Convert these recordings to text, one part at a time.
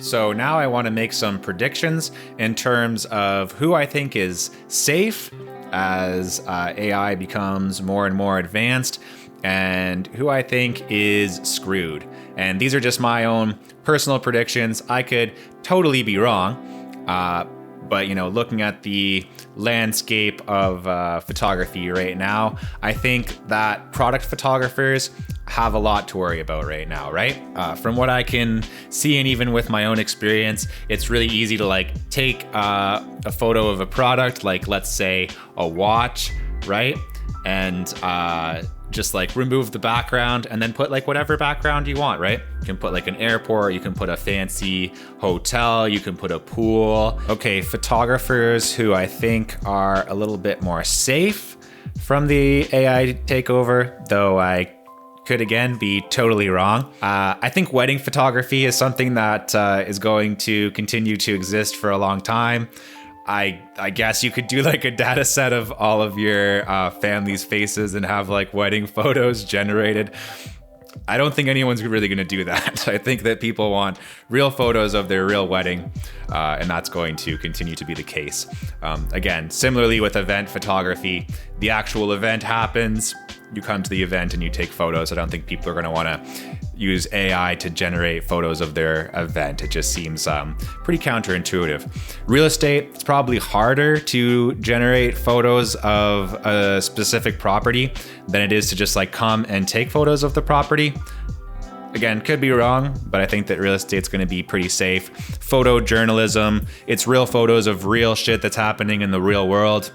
So now I want to make some predictions in terms of who I think is safe as AI becomes more and more advanced, and who I think is screwed. And these are just my own personal predictions. I could totally be wrong, but looking at the landscape of photography right now, I think that product photographers have a lot to worry about right now, right? From what I can see, and even with my own experience, it's really easy to take a photo of a product, like let's say a watch, right? And just remove the background and then put whatever background you want, right? You can put an airport, you can put a fancy hotel, you can put a pool. Okay, photographers who I think are a little bit more safe from the AI takeover, though I could again be totally wrong. I think wedding photography is something that is going to continue to exist for a long time. I guess you could do a data set of all of your family's faces and have wedding photos generated. I don't think anyone's really going to do that. I think that people want real photos of their real wedding, and that's going to continue to be the case. Again, similarly with event photography, the actual event happens, you come to the event and you take photos. I don't think people are going to want to use AI to generate photos of their event. It just seems pretty counterintuitive. Real estate, it's probably harder to generate photos of a specific property than it is to just come and take photos of the property. Again, could be wrong, but I think that real estate's going to be pretty safe. Photojournalism, it's real photos of real shit that's happening in the real world.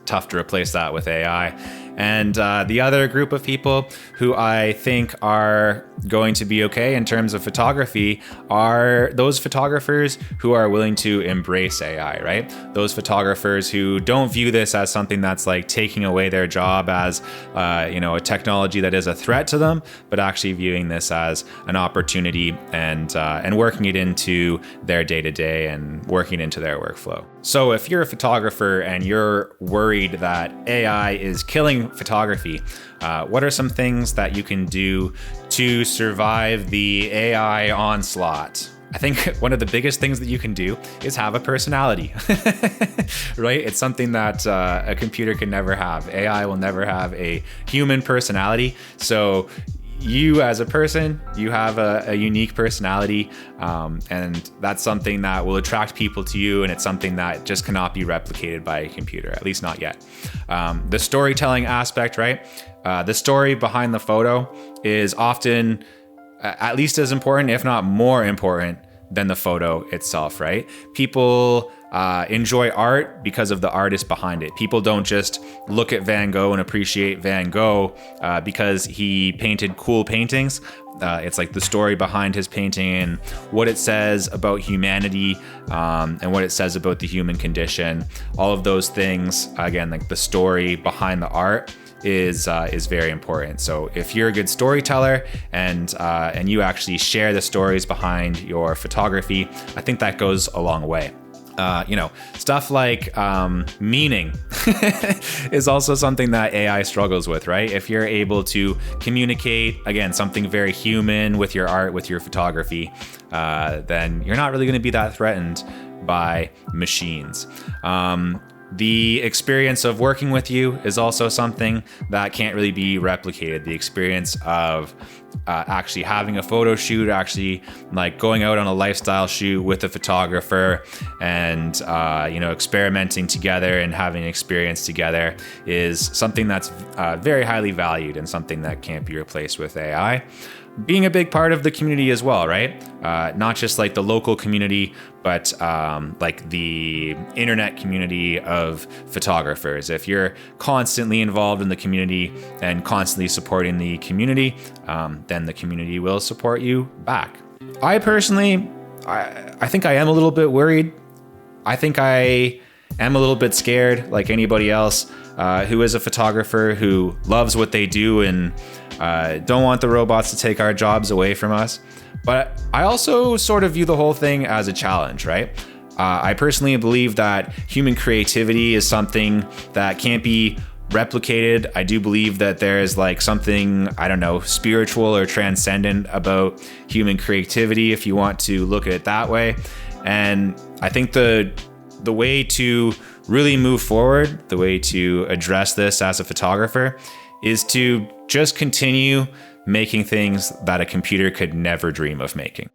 Tough to replace that with AI. And the other group of people who I think are going to be okay in terms of photography are those photographers who are willing to embrace AI, right? Those photographers who don't view this as something that's taking away their job as, a technology that is a threat to them, but actually viewing this as an opportunity and working it into their day-to-day and working into their workflow. So if you're a photographer and you're worried that AI is killing photography, what are some things that you can do to survive the AI onslaught? I think one of the biggest things that you can do is have a personality, right? It's something that a computer can never have. AI will never have a human personality. So you as a person, you have a unique personality, and that's something that will attract people to you, and it's something that just cannot be replicated by a computer, at least not yet. The storytelling aspect, right? The story behind the photo is often at least as important, if not more important, than the photo itself, right? People enjoy art because of the artist behind it. People don't just look at Van Gogh and appreciate Van Gogh because he painted cool paintings. It's the story behind his painting and what it says about humanity, and what it says about the human condition. All of those things, again, the story behind the art is very important. So if you're a good storyteller and you actually share the stories behind your photography, I think that goes a long way. Stuff like meaning is also something that AI struggles with, right? If you're able to communicate, again, something very human with your art, with your photography, then you're not really going to be that threatened by machines. The experience of working with you is also something that can't really be replicated. The experience of actually having a photo shoot, actually going out on a lifestyle shoot with a photographer and, experimenting together and having an experience together is something that's very highly valued and something that can't be replaced with AI. Being a big part of the community as well, right? Not just the local community, but the internet community of photographers. If you're constantly involved in the community and constantly supporting the community, then the community will support you back. I personally, I think I am a little bit worried. I think I am a little bit scared, like anybody else who is a photographer who loves what they do and don't want the robots to take our jobs away from us. But I also sort of view the whole thing as a challenge, right? I personally believe that human creativity is something that can't be replicated. I do believe that there is like something, I don't know, spiritual or transcendent about human creativity, if you want to look at it that way. And I think the way to really move forward, the way to address this as a photographer, is to just continue making things that a computer could never dream of making.